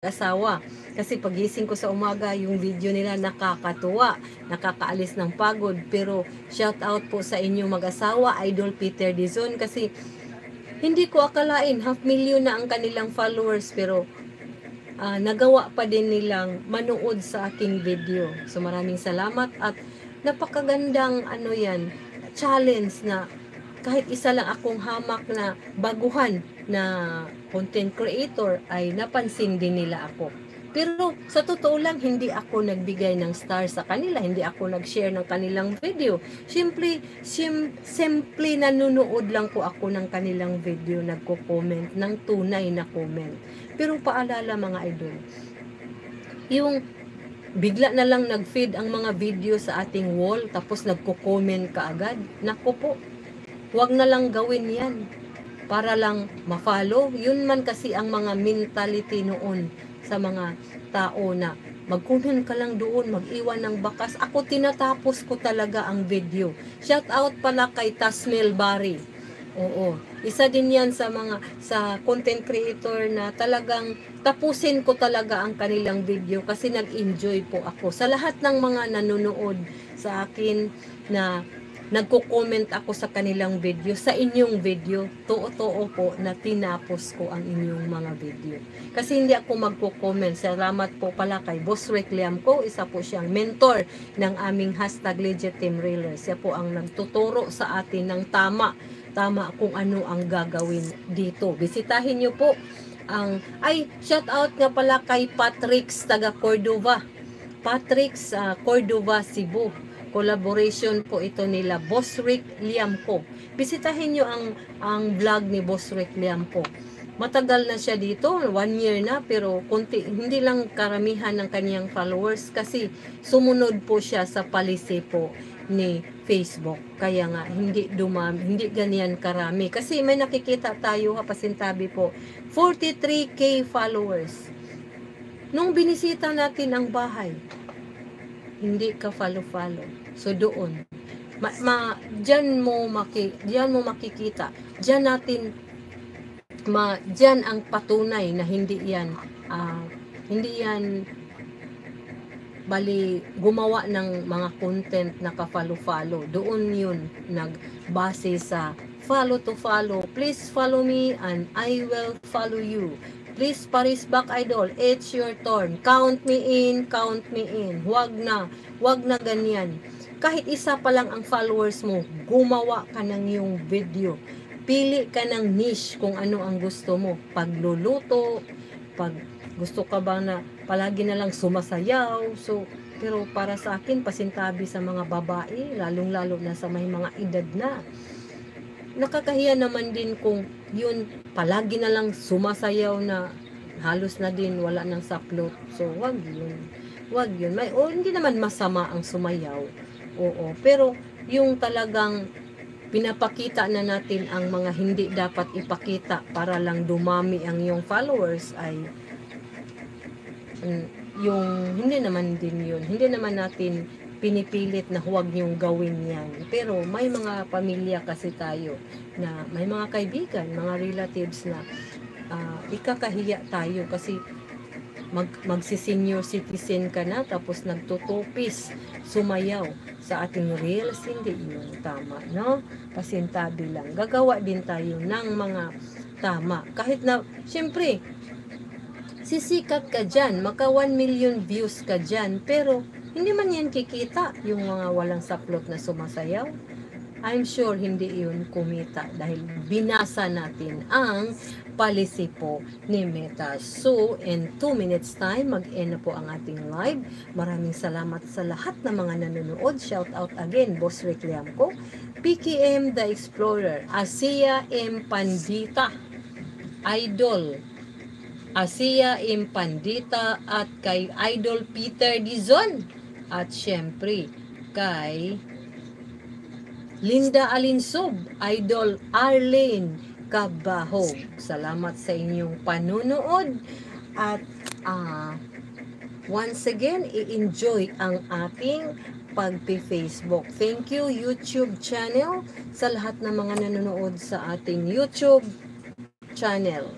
asawa. Kasi pagising ko sa umaga, yung video nila nakakatuwa, nakakaalis ng pagod. Pero shout out po sa inyong mag-asawa, Idol Peter Dizon, kasi hindi ko akalain 500,000 na ang kanilang followers, pero nagawa pa din nilang manood sa aking video. So maraming salamat at napakagandang challenge na kahit isa lang akong hamak na baguhan na content creator ay napansin din nila ako. Pero sa totoo lang, hindi ako nagbigay ng star sa kanila, hindi ako nag-share ng kanilang video. Simply nanonood lang po ako ng kanilang video, nagko-comment ng tunay na comment. Pero paalala mga idol, yung bigla na lang nag-feed ang mga video sa ating wall tapos nagko-comment ka agad, naku po, wag na lang gawin yan para lang ma-follow. Yun man kasi ang mga mentality noon sa mga tao na mag-comment ka lang doon, mag-iwan ng bakas. Ako tinatapos ko talaga ang video. Shout out pala kay Tasmel Bari. Oo, isa din yan sa content creator na talagang tapusin ko talaga ang kanilang video kasi nag-enjoy po ako. Sa lahat ng mga nanonood sa akin na nagko-comment ako sa kanilang video, sa inyong video, totoo po na tinapos ko ang inyong mga video. Kasi hindi ako magko-comment. Salamat po pala kay Boss Rick Liam ko, isa po siyang mentor ng aming #LegitTeamRailer. Siya po ang nagtuturo sa atin ng tama kung ano ang gagawin dito. Bisitahin niyo po shout out nga pala kay Patrick's taga Cordova. Patrick's Cordova, Cebu. Collaboration po ito nila Boss Rick Liamco. Bisitahin nyo ang vlog ni Boss Rick Liamco. Matagal na siya dito, 1 year na, pero hindi lang karamihan ng kaniyang followers kasi sumunod po siya sa policy po ni Facebook. Kaya nga hindi ganyan karami. Kasi may nakikita tayo, pasintabi po, 43k followers. Nung binisita natin ang bahay, hindi ka follow. So doon, diyan mo makikita. Diyan ang patunay na hindi yan bali gumawa ng mga content na ka-follow. Doon yun nagbase sa follow to follow. Please follow me and I will follow you. Please Paris back idol, it's your turn. Count me in. Wag na ganyan. Kahit isa pa lang ang followers mo, gumawa ka ng iyong video. Pili ka ng niche kung ano ang gusto mo. Pagluluto, pag gusto ka ba na palagi na lang sumasayaw. Pero para sa akin, pasintabi sa mga babae, lalong-lalo na sa may mga edad na. Nakakahiya naman din kung yun palagi na lang sumasayaw na halos na din wala nang saplot. So wag yun. Hindi naman masama ang sumayaw. Oo, pero yung talagang pinapakita na natin ang mga hindi dapat ipakita para lang dumami ang iyong followers ay yung hindi naman din yun. Hindi naman natin pinipilit na huwag niyong gawin yan. Pero may mga pamilya kasi tayo na may mga kaibigan, mga relatives na ikakahiya tayo kasi magsi-senior citizen ka na tapos nagtutupis, sumayaw sa ating reels. Hindi yun tama, no? Pasintabi lang. Gagawa din tayo ng mga tama. Kahit na, syempre, sisikat ka dyan, maka 1 million views ka dyan, pero hindi man yan kikita yung mga walang saplot na sumasayaw. I'm sure hindi yun kumita dahil binasa natin ang policy po ni Meta. So, in 2 minutes time, mag-end na po ang ating live. Maraming salamat sa lahat ng mga nanonood. Shout out again, Boss Rick Liamco, PKM The Explorer, Asia M. Pandita, Idol Asia M. Pandita, at kay Idol Peter Dizon, at syempre kay Linda Alinsub, Idol Arlene Cabaho. Salamat sa inyong panunood at once again, i-enjoy ang ating pagpi-Facebook. Thank you YouTube channel sa lahat ng mga nanonood sa ating YouTube channel.